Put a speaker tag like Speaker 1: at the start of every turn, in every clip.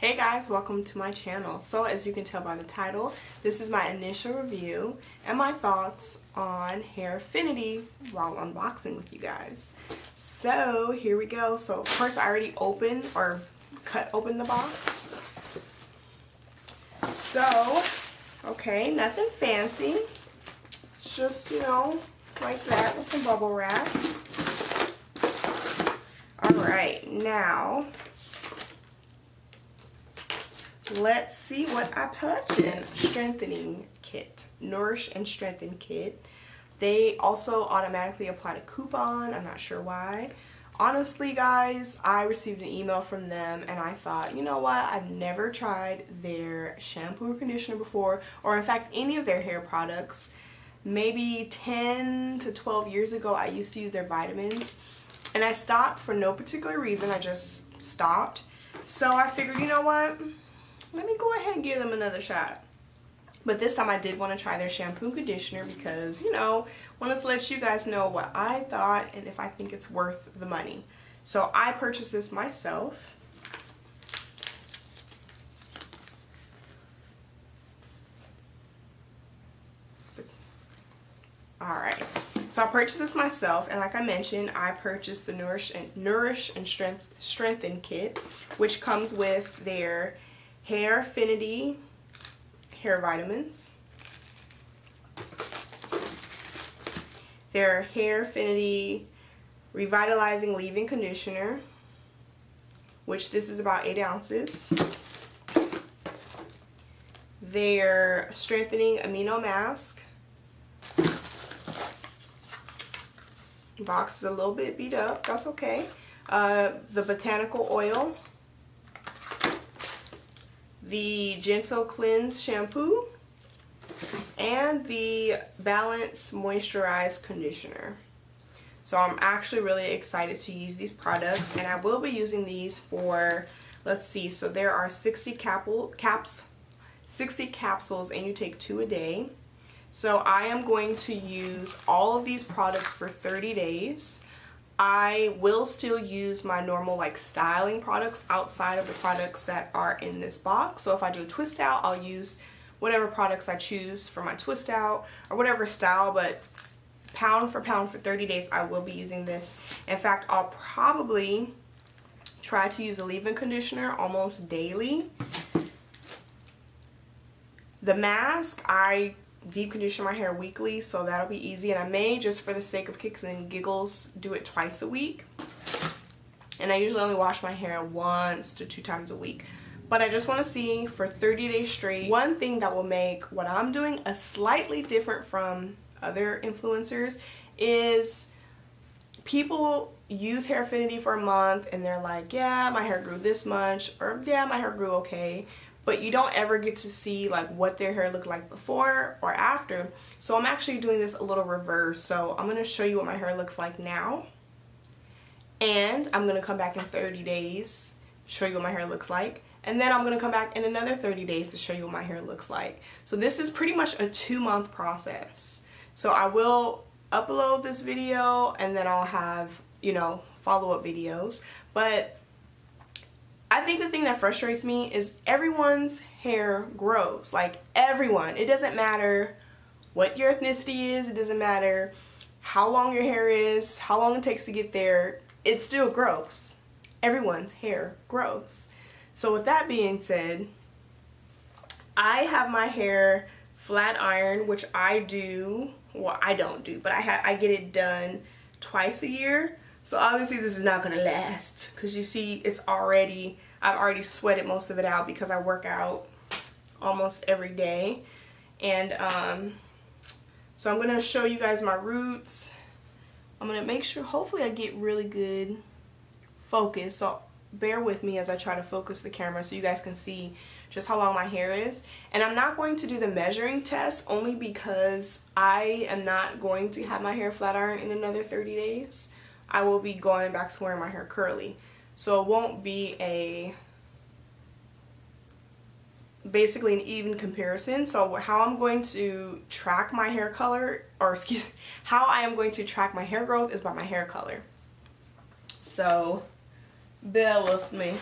Speaker 1: Hey guys, welcome to my channel. So as you can tell by the title, this is my initial review and my thoughts on Hairfinity while unboxing with you guys. So here we go. So of course I already cut open the box. So, okay, nothing fancy. It's just, like that with some bubble wrap. Alright, now let's see what I purchased. Strengthening kit. Nourish and Strengthen kit. They also automatically applied a coupon. I'm not sure why. Honestly, guys, I received an email from them and I thought, you know what? I've never tried their shampoo or conditioner before, or in fact, any of their hair products. Maybe 10 to 12 years ago, I used to use their vitamins and I stopped for no particular reason. I just stopped. So I figured, you know what? Let me go ahead and give them another shot. But this time I did want to try their shampoo and conditioner because, wanted to let you guys know what I thought and if I think it's worth the money. So I purchased this myself. Alright, so I purchased this myself, and like I mentioned, I purchased the Nourish and Strengthen kit, which comes with their Hairfinity hair vitamins, their Hairfinity Revitalizing Leave-In Conditioner, which this is about 8 ounces, their Strengthening Amino Mask. The box is a little bit beat up, that's okay. The Botanical Oil, the Gentle Cleanse Shampoo, and the Balance Moisturized Conditioner. So I'm actually really excited to use these products, and I will be using these for, let's see, so there are 60 capsules and you take 2 a day. So I am going to use all of these products for 30 days. I will still use my normal styling products outside of the products that are in this box. So if I do a twist out, I'll use whatever products I choose for my twist out or whatever style, but pound for 30 days I will be using this. In fact, I'll probably try to use a leave-in conditioner almost daily. The mask, I deep condition my hair weekly, so that'll be easy, and I may, just for the sake of kicks and giggles, do it twice a week. And I usually only wash my hair 1 to 2 times a week, but I just want to see for 30 days straight. One thing that will make what I'm doing a slightly different from other influencers is people use Hairfinity for a month and they're like, yeah, my hair grew this much, or yeah, my hair grew okay, but you don't ever get to see what their hair looked like before or after. So I'm actually doing this a little reverse. So I'm going to show you what my hair looks like now, and I'm going to come back in 30 days, show you what my hair looks like, and then I'm going to come back in another 30 days to show you what my hair looks like. So this is pretty much a 2-month process. So I will upload this video and then I'll have, follow-up videos. But I think the thing that frustrates me is everyone's hair grows. Everyone. It doesn't matter what your ethnicity is. It doesn't matter how long your hair is, how long it takes to get there. It still grows. Everyone's hair grows. So with that being said, I have my hair flat ironed, which I do. Well, I don't do, but I get it done twice a year. So obviously this is not going to last because you see I've already sweated most of it out because I work out almost every day. And so I'm going to show you guys my roots. I'm going to make sure, hopefully I get really good focus. So bear with me as I try to focus the camera so you guys can see just how long my hair is. And I'm not going to do the measuring test only because I am not going to have my hair flat iron in another 30 days. I will be going back to wearing my hair curly. So it won't be basically an even comparison. So how I'm going to track my hair color, or how I am going to track my hair growth is by my hair color. So bear with me.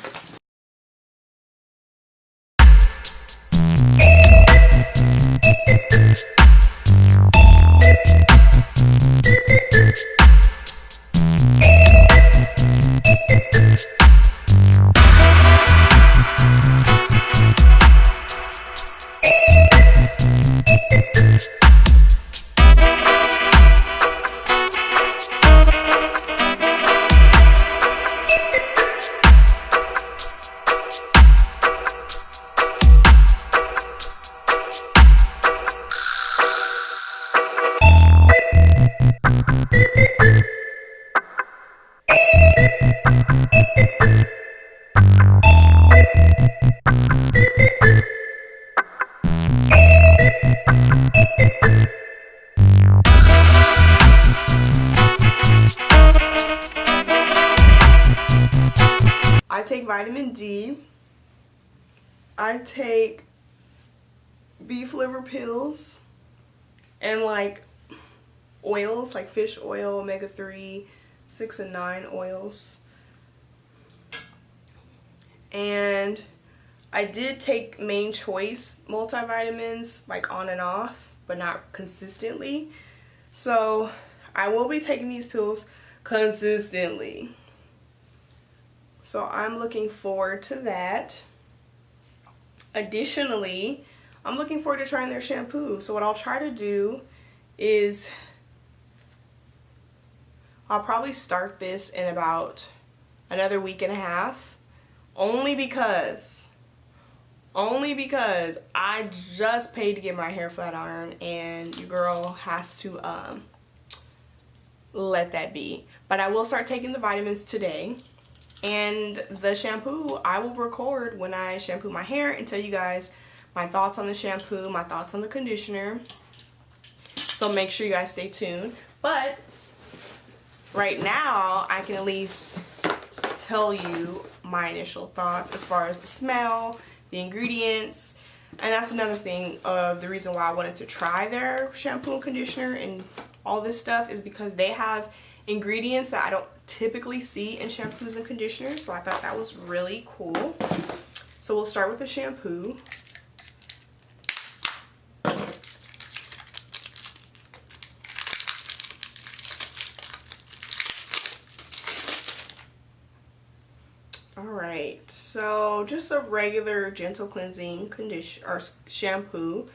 Speaker 1: I take vitamin D. I take beef liver pills and like oils like fish oil, omega-3, 6 and 9 oils. And I did take Main Choice multivitamins like on and off, but not consistently. So I will be taking these pills consistently. So I'm looking forward to that. Additionally, I'm looking forward to trying their shampoo. So what I'll try to do is I'll probably start this in about another week and a half. Only because I just paid to get my hair flat iron and your girl has to let that be. But I will start taking the vitamins today. And the shampoo, I will record when I shampoo my hair and tell you guys my thoughts on the shampoo, my thoughts on the conditioner. So make sure you guys stay tuned. But right now, I can at least tell you my initial thoughts as far as the smell, the ingredients. And that's another thing of the reason why I wanted to try their shampoo and conditioner and all this stuff is because they have ingredients that I don't typically see in shampoos and conditioners, so I thought that was really cool. So we'll start with the shampoo. Alright, so just a regular gentle cleansing conditioner or shampoo.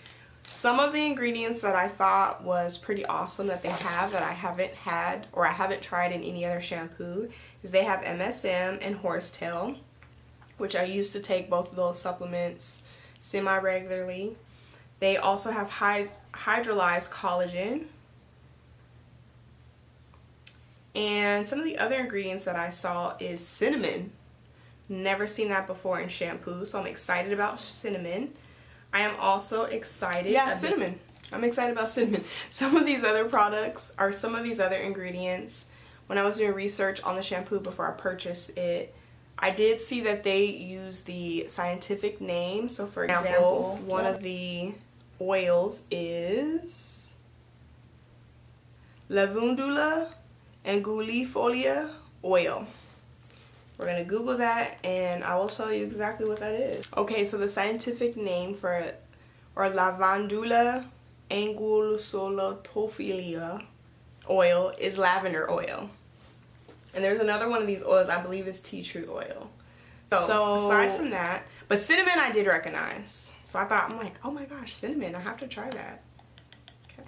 Speaker 1: Some of the ingredients that I thought was pretty awesome that they have that I haven't had or I haven't tried in any other shampoo is they have MSM and horsetail, which I used to take both of those supplements semi-regularly. They also have hydrolyzed collagen. And some of the other ingredients that I saw is cinnamon. Never seen that before in shampoo, so I'm excited about cinnamon. I am also excited. Yeah, cinnamon. I'm excited about cinnamon. Some of these other products or some of these other ingredients, when I was doing research on the shampoo before I purchased it, I did see that they use the scientific name. So for example, one of the oils is Lavandula angulifolia oil. We're going to Google that and I will tell you exactly what that is. Okay, so the scientific name for Lavandula angulifolia oil is lavender oil. And there's another one of these oils, I believe is tea tree oil. So aside from that, but cinnamon I did recognize. So I thought, I'm like, oh my gosh, cinnamon, I have to try that. Okay.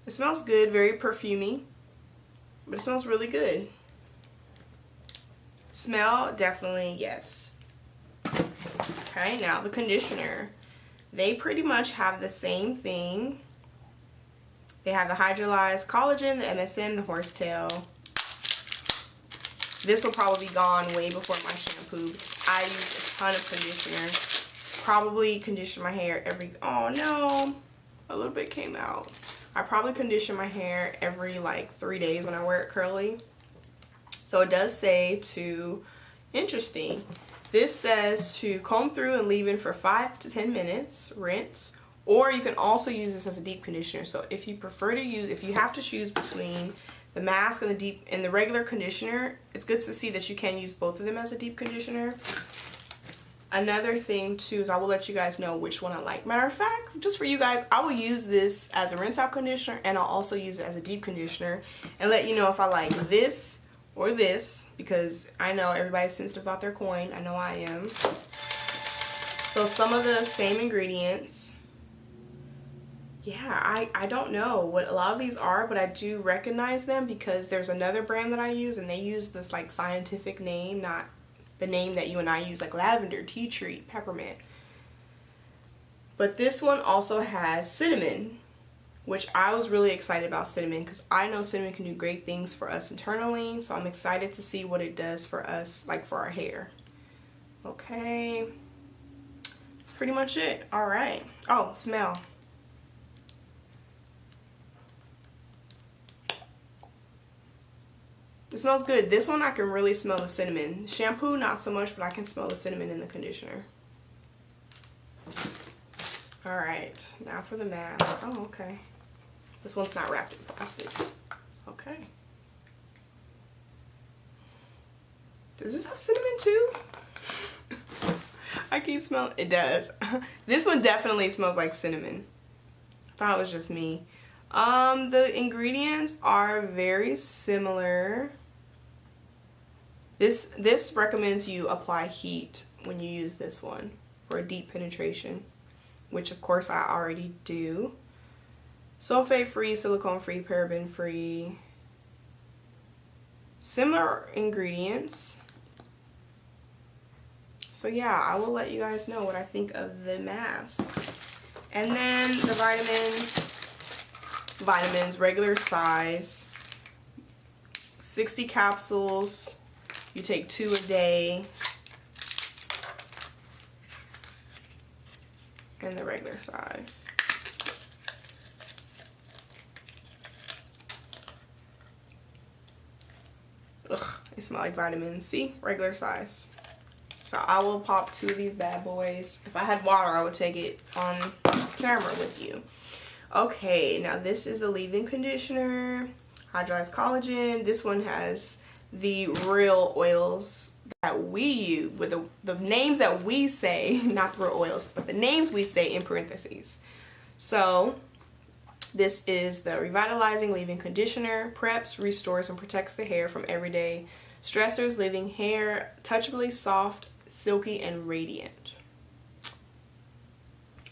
Speaker 1: It smells good, very perfumey, but it smells really good. Smell, definitely, yes. Okay, now the conditioner. They pretty much have the same thing. They have the hydrolyzed collagen, the MSM, the horsetail. This will probably be gone way before my shampoo because I use a ton of conditioner. Probably condition my hair every, oh no, a little bit came out. I probably condition my hair every like 3 days when I wear it curly. So it does say to, interesting, this says to comb through and leave in for 5 to 10 minutes, rinse, or you can also use this as a deep conditioner. So if you prefer to use, if you have to choose between the mask and the deep and the regular conditioner, it's good to see that you can use both of them as a deep conditioner. another thing too is I will let you guys know which one I like. Matter of fact, just for you guys, I will use this as a rinse out conditioner, and I'll also use it as a deep conditioner and let you know if I like this or this, because I know everybody's sensitive about their coin. I know I am. So some of the same ingredients. Yeah, I don't know what a lot of these are, but I do recognize them because there's another brand that I use and they use this like scientific name, not the name that you and I use, like lavender, tea tree, peppermint. But this one also has cinnamon, which I was really excited about cinnamon because I know cinnamon can do great things for us internally. So I'm excited to see what it does for us, like for our hair. Okay, that's pretty much it. All right. Oh, smell. It smells good. This one I can really smell the cinnamon. Shampoo, not so much, but I can smell the cinnamon in the conditioner. Alright, now for the mask. Oh, okay. This one's not wrapped in plastic. Okay. Does this have cinnamon too? I keep smelling. It does. This one definitely smells like cinnamon. I thought it was just me. The ingredients are very similar. This recommends you apply heat when you use this one for a deep penetration, which of course I already do. Sulfate free, silicone free, paraben free. Similar ingredients. So yeah, I will let you guys know what I think of the mask. And then the vitamins, regular size, 60 capsules. You take 2 a day. And the regular size. Ugh, they smell like vitamins. See? Regular size. So I will pop 2 of these bad boys. If I had water, I would take it on camera with you. Okay, now this is the leave-in conditioner. Hydrolyzed collagen. This one has the real oils that we use, with the names that we say, not the real oils, but the names we say in parentheses. So this is the revitalizing leave-in conditioner. Preps, restores, and protects the hair from everyday stressors, leaving hair touchably soft, silky, and radiant.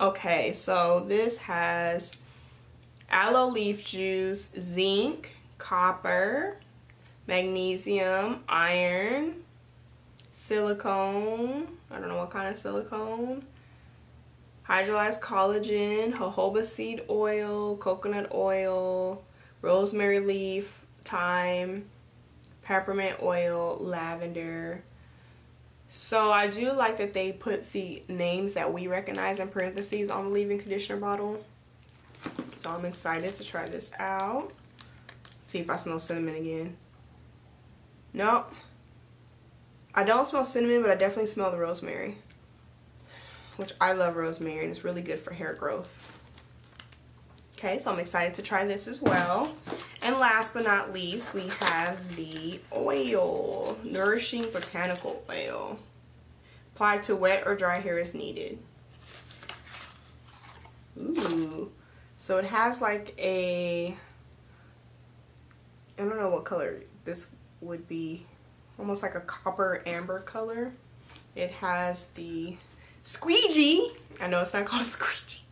Speaker 1: Okay, so this has aloe leaf juice, zinc, copper, magnesium, iron, silicone, I don't know what kind of silicone, hydrolyzed collagen, jojoba seed oil, coconut oil, rosemary leaf, thyme, peppermint oil, lavender. So I do like that they put the names that we recognize in parentheses on the leave-in conditioner bottle. So I'm excited to try this out. See if I smell cinnamon again. Nope. I don't smell cinnamon, but I definitely smell the rosemary, which I love rosemary and it's really good for hair growth. Okay, so I'm excited to try this as well. And last but not least, we have the oil, Nourishing Botanical Oil. Applied to wet or dry hair as needed. Ooh. So it has like a, I don't know what color this would be, almost like a copper amber color. It has the squeegee. I know it's not called a squeegee.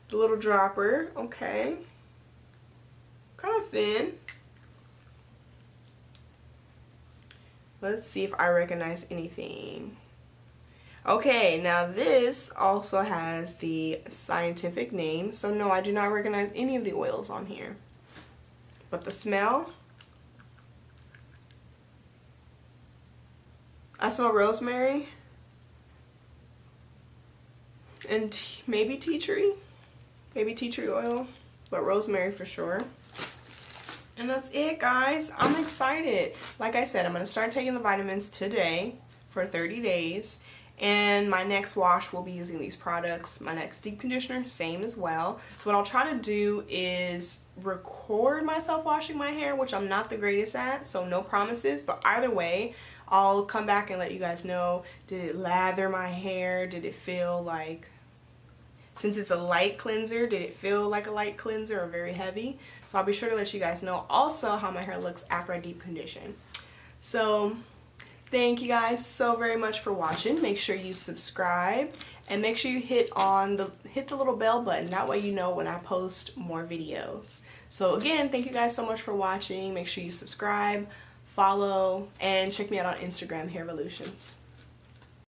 Speaker 1: The little dropper. Okay. Kind of thin. Let's see if I recognize anything. Okay, now this also has the scientific name. So no, I do not recognize any of the oils on here. But the smell, I smell rosemary and maybe tea tree oil, but rosemary for sure. And that's it, guys. I'm excited. Like I said, I'm going to start taking the vitamins today for 30 days. And my next wash will be using these products. My next deep conditioner, same as well. So what I'll try to do is record myself washing my hair, which I'm not the greatest at, so no promises. But either way, I'll come back and let you guys know, did it lather my hair? Did it feel like, since it's a light cleanser, did it feel like a light cleanser or very heavy? So I'll be sure to let you guys know also how my hair looks after I deep condition. So thank you guys so very much for watching. Make sure you subscribe and make sure you hit the little bell button. That way you know when I post more videos. So again, thank you guys so much for watching. Make sure you subscribe, follow, and check me out on Instagram, Hairvolutions.